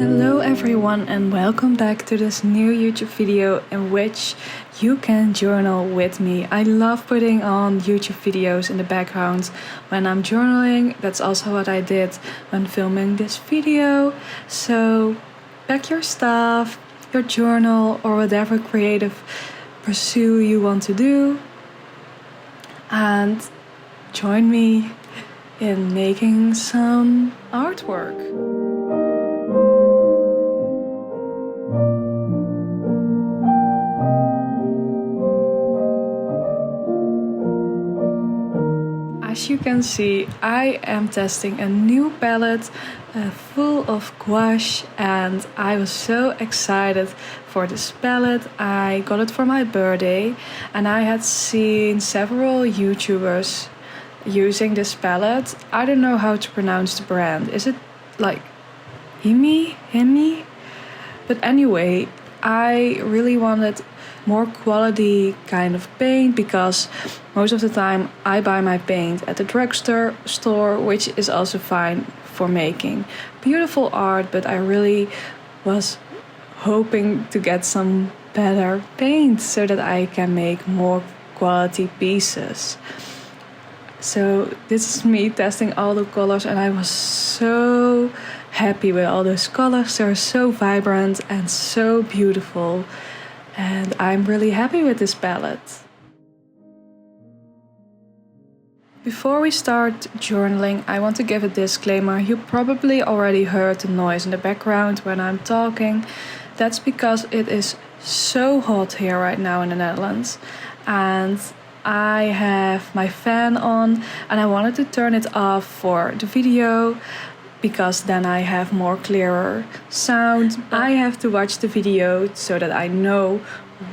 Hello everyone and welcome back to this new YouTube video in which you can journal with me. I love putting on YouTube videos in the background when I'm journaling. That's also what I did when filming this video. So pack your stuff, your journal or whatever creative pursuit you want to do and join me in making some artwork. As you can see, I am testing a new palette full of gouache and I was so excited for this palette. I got it for my birthday and I had seen several YouTubers using this palette. I don't know how to pronounce the brand. Is it like Himi? But anyway, I really wanted more quality kind of paint because most of the time I buy my paint at the drugstore store, which is also fine for making beautiful art, but I really was hoping to get some better paint so that I can make more quality pieces. So this is me testing all the colors and I was so happy with all those colors. They're so vibrant and so beautiful. And I'm really happy with this palette. Before we start journaling, I want to give a disclaimer. You probably already heard the noise in the background when I'm talking. That's because it is so hot here right now in the Netherlands. And I have my fan on and I wanted to turn it off for the video because then I have more clearer sound. I have to watch the video so that I know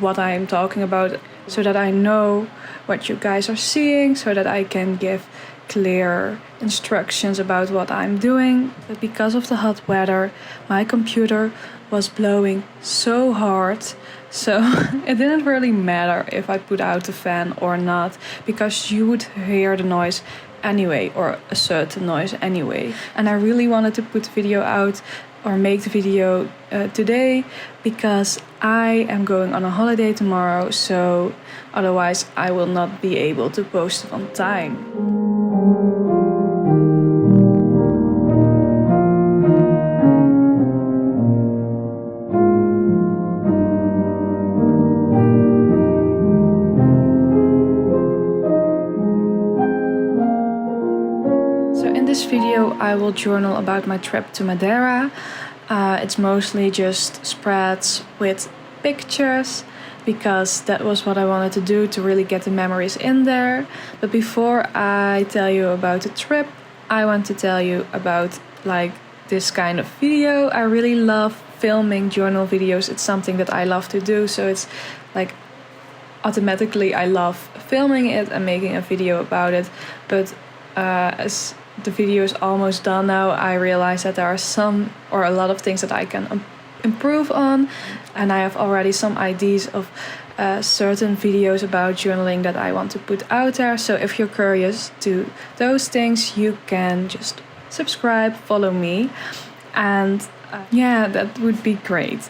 what I am talking about, so that I know what you guys are seeing, so that I can give clear instructions about what I'm doing. But because of the hot weather, my computer was blowing so hard, so it didn't really matter if I put out the fan or not, because you would hear the noise anyway, or a certain noise anyway. And I really wanted to put the video out or make the video today because I am going on a holiday tomorrow, so otherwise I will not be able to post it on time. Video I will journal about my trip to Madeira. It's mostly just spreads with pictures because that was what I wanted to do to really get the memories in there. But before I tell you about the trip, I want to tell you about like this kind of video. I really love filming journal videos. It's something that I love to do, so it's like automatically I love filming it and making a video about it. But as the video is almost done now, I realize that there are some or a lot of things that I can improve on, and I have already some ideas of certain videos about journaling that I want to put out there. So if you're curious to those things, you can just subscribe, follow me, and yeah, that would be great.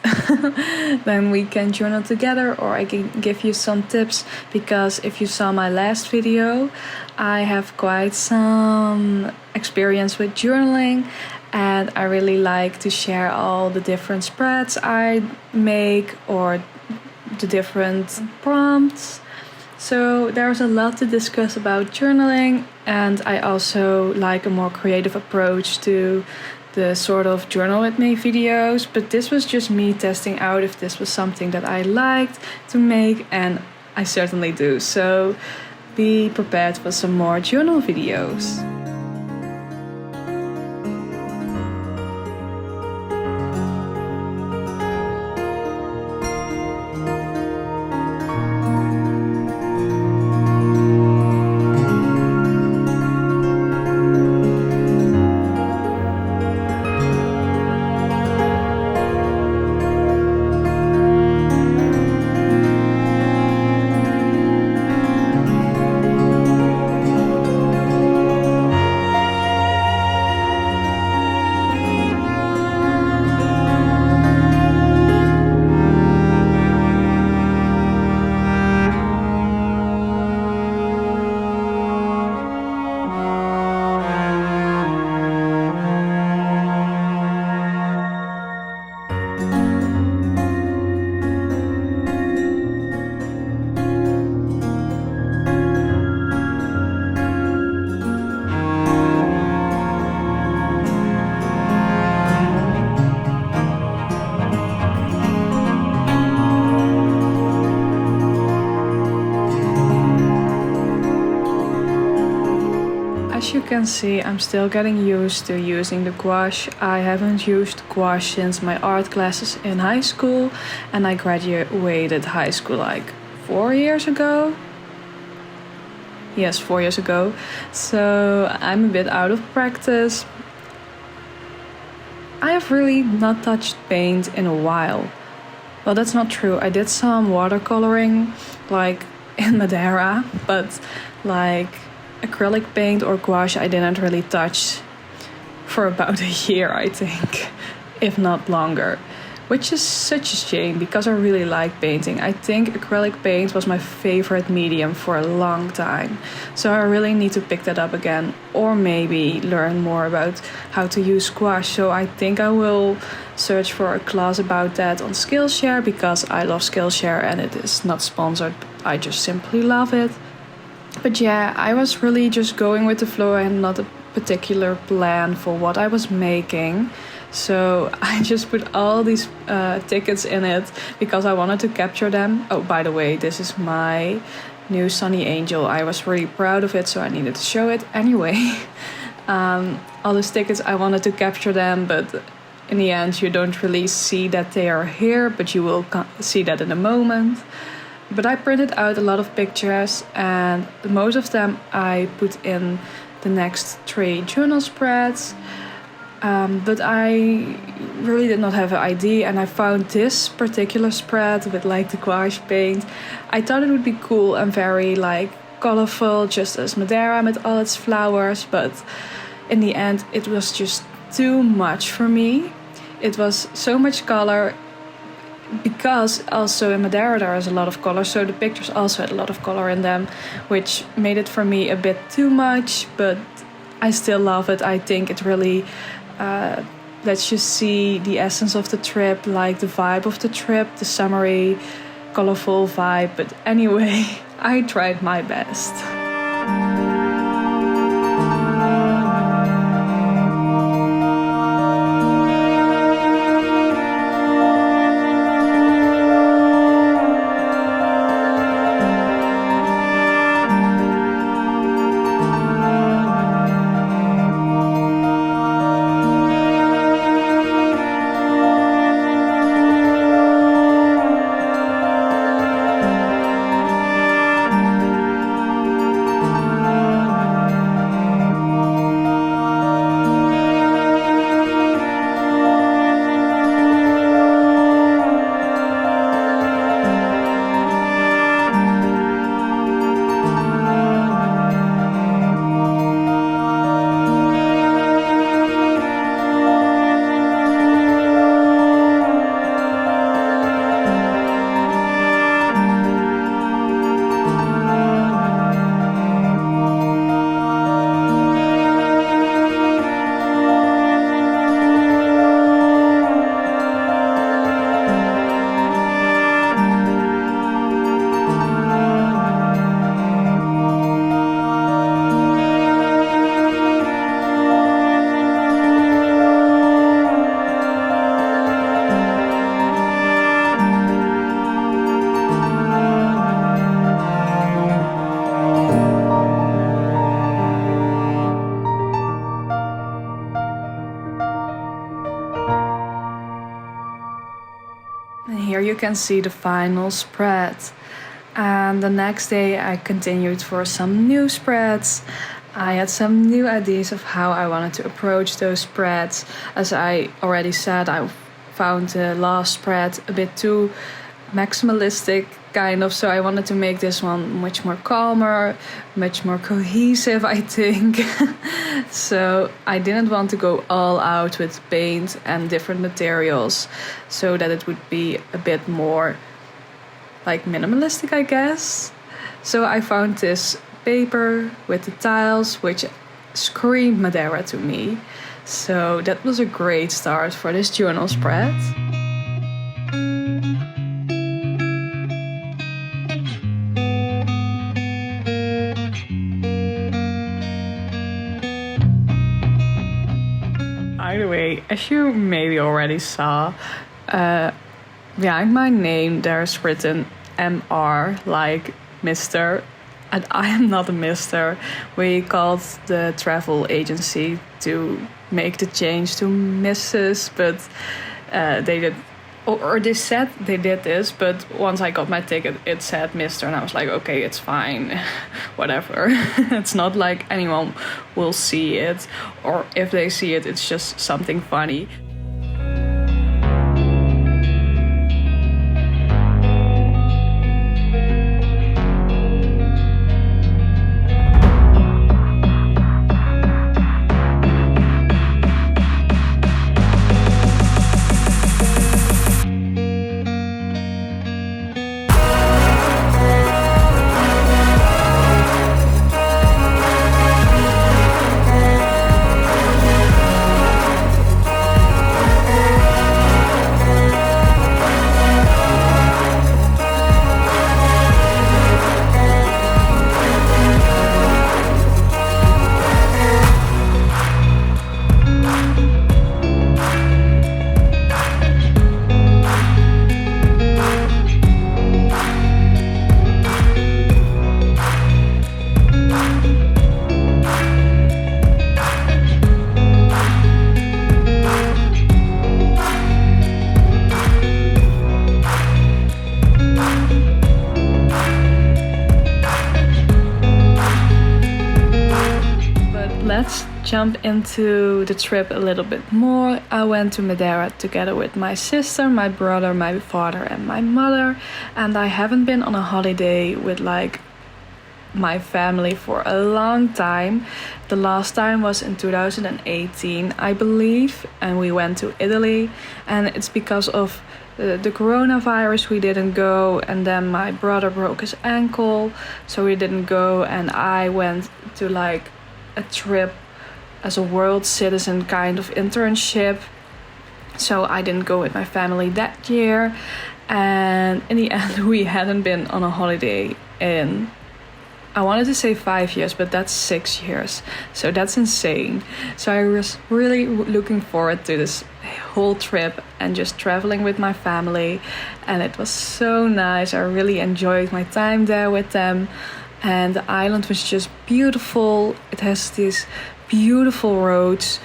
Then we can journal together, or I can give you some tips, because if you saw my last video, I have quite some experience with journaling and I really like to share all the different spreads I make or the different prompts. So there's a lot to discuss about journaling, and I also like a more creative approach to the sort of journal with me videos. But this was just me testing out if this was something that I liked to make, and I certainly do. So be prepared for some more journal videos. can see, I'm still getting used to using the gouache. I haven't used gouache since my art classes in high school, and I graduated high school like 4 years ago. Yes, 4 years ago. So I'm a bit out of practice. I have really not touched paint in a while. Well, that's not true. I did some watercoloring, like in Madeira, but like acrylic paint or gouache I didn't really touch for about a year, I think, if not longer, which is such a shame because I really like painting. I think acrylic paint was my favorite medium for a long time, so I really need to pick that up again, or maybe learn more about how to use gouache. So I think I will search for a class about that on Skillshare, because I love Skillshare and it is not sponsored, I just simply love it. But yeah, I was really just going with the flow and not a particular plan for what I was making. So I just put all these tickets in it because I wanted to capture them. Oh, by the way, this is my new Sunny Angel. I was really proud of it, so I needed to show it. Anyway, all these tickets, I wanted to capture them, but in the end you don't really see that they are here, but you will see that in a moment. But I printed out a lot of pictures, and most of them I put in the next 3 journal spreads. But I really did not have an ID, and I found this particular spread with like the gouache paint. I thought it would be cool and very like colorful, just as Madeira with all its flowers, but in the end it was just too much for me. It was so much color, because also in Madeira there is a lot of color, so the pictures also had a lot of color in them, which made it for me a bit too much, but I still love it. I think it really lets you see the essence of the trip, like the vibe of the trip, the summery, colorful vibe. But anyway, I tried my best. And here you can see the final spread. And the next day I continued for some new spreads. I had some new ideas of how I wanted to approach those spreads. As I already said, I found the last spread a bit too maximalistic, kind of, so I wanted to make this one much more calmer, much more cohesive, I think. So I didn't want to go all out with paint and different materials, so that it would be a bit more like minimalistic, I guess. So I found this paper with the tiles, which screamed Madeira to me. So that was a great start for this journal spread. By the way, as you maybe already saw, behind my name there's written MR, like Mr. and I am not a mister. We called the travel agency to make the change to Mrs., but they did, or they said they did this, but once I got my ticket, it said Mr., and I was like, okay, it's fine, whatever. It's not like anyone will see it, or if they see it, it's just something funny. Let's jump into the trip a little bit more. I went to Madeira together with my sister, my brother, my father, and my mother. And I haven't been on a holiday with like my family for a long time. The last time was in 2018, I believe, and we went to Italy. And it's because of the coronavirus we didn't go, and then my brother broke his ankle, so we didn't go. And I went to like a trip as a world citizen kind of internship, so I didn't go with my family that year. And in the end, we hadn't been on a holiday in, I wanted to say 5 years, but that's 6 years, so that's insane. So I was really looking forward to this whole trip and just traveling with my family, and it was so nice. I really enjoyed my time there with them. And the island was just beautiful. It has these beautiful roads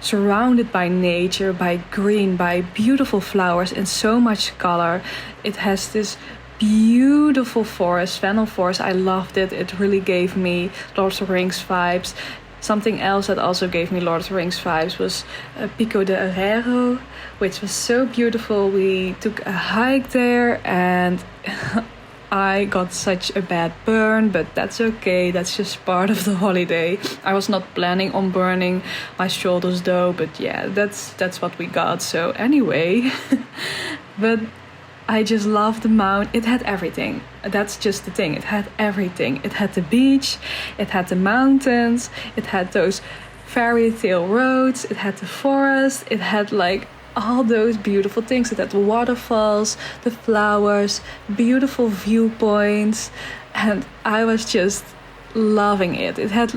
surrounded by nature, by green, by beautiful flowers and so much color. It has this beautiful forest, fennel forest. I loved it. It really gave me Lord of the Rings vibes. Something else that also gave me Lord of the Rings vibes was Pico de Herrero, which was so beautiful. We took a hike there and I got such a bad burn, but that's okay. That's just part of the holiday. I was not planning on burning my shoulders though, but yeah, that's what we got. So anyway, but I just loved the mount. It had everything. That's just the thing. It had everything. It had the beach, it had the mountains, it had those fairy tale roads, it had the forest, it had like all those beautiful things. It had the waterfalls, the flowers, beautiful viewpoints, and I was just loving it. It had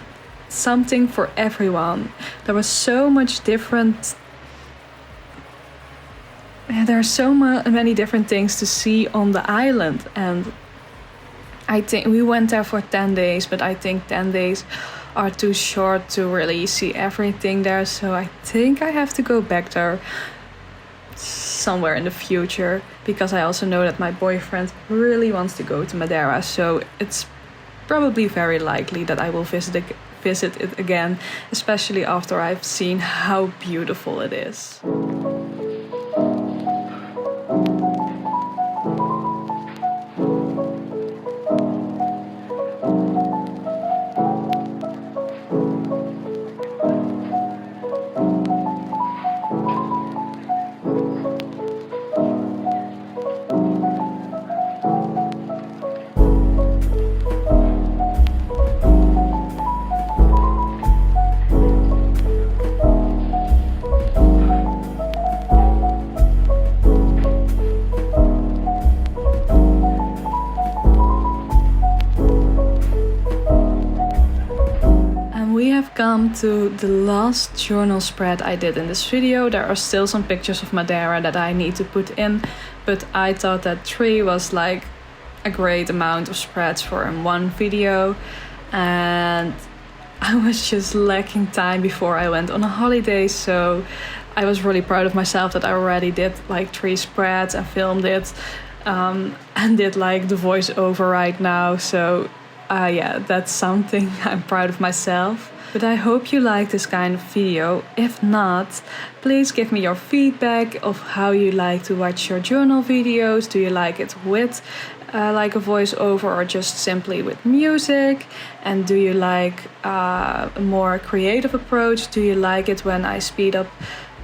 something for everyone. There was so much different. There are so many different things to see on the island, and I think we went there for 10 days, but I think 10 days are too short to really see everything there. So I think I have to go back there somewhere in the future, because I also know that my boyfriend really wants to go to Madeira, so it's probably very likely that I will visit it again, especially after I've seen how beautiful it is. Come to the last journal spread I did in this video. There are still some pictures of Madeira that I need to put in, but I thought that 3 was like a great amount of spreads for in one video, and I was just lacking time before I went on a holiday, so I was really proud of myself that I already did like 3 spreads and filmed it, and did like the voiceover right now. So yeah, that's something I'm proud of myself. But I hope you like this kind of video. If not, please give me your feedback of how you like to watch your journal videos. Do you like it with like a voiceover or just simply with music? And do you like a more creative approach? Do you like it when I speed up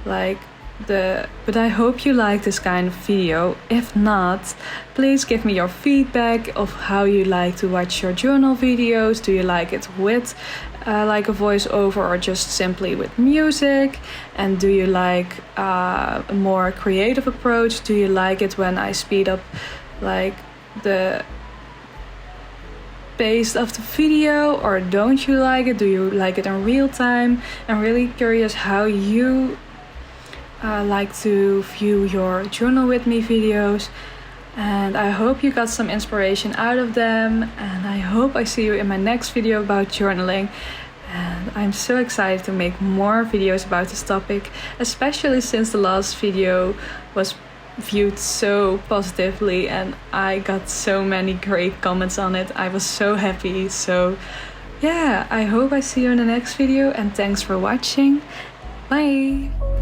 like but I hope you like this kind of video. If not, please give me your feedback of how you like to watch your journal videos. Do you like it with like a voiceover or just simply with music? And do you like a more creative approach? Do you like it when I speed up like the pace of the video, or don't you like it? Do you like it in real time? I'm really curious how you like to view your journal with me videos, and I hope you got some inspiration out of them, and I hope I see you in my next video about journaling. And I'm so excited to make more videos about this topic, especially since the last video was viewed so positively and I got so many great comments on it. I was so happy. So yeah, I hope I see you in the next video, and thanks for watching. Bye!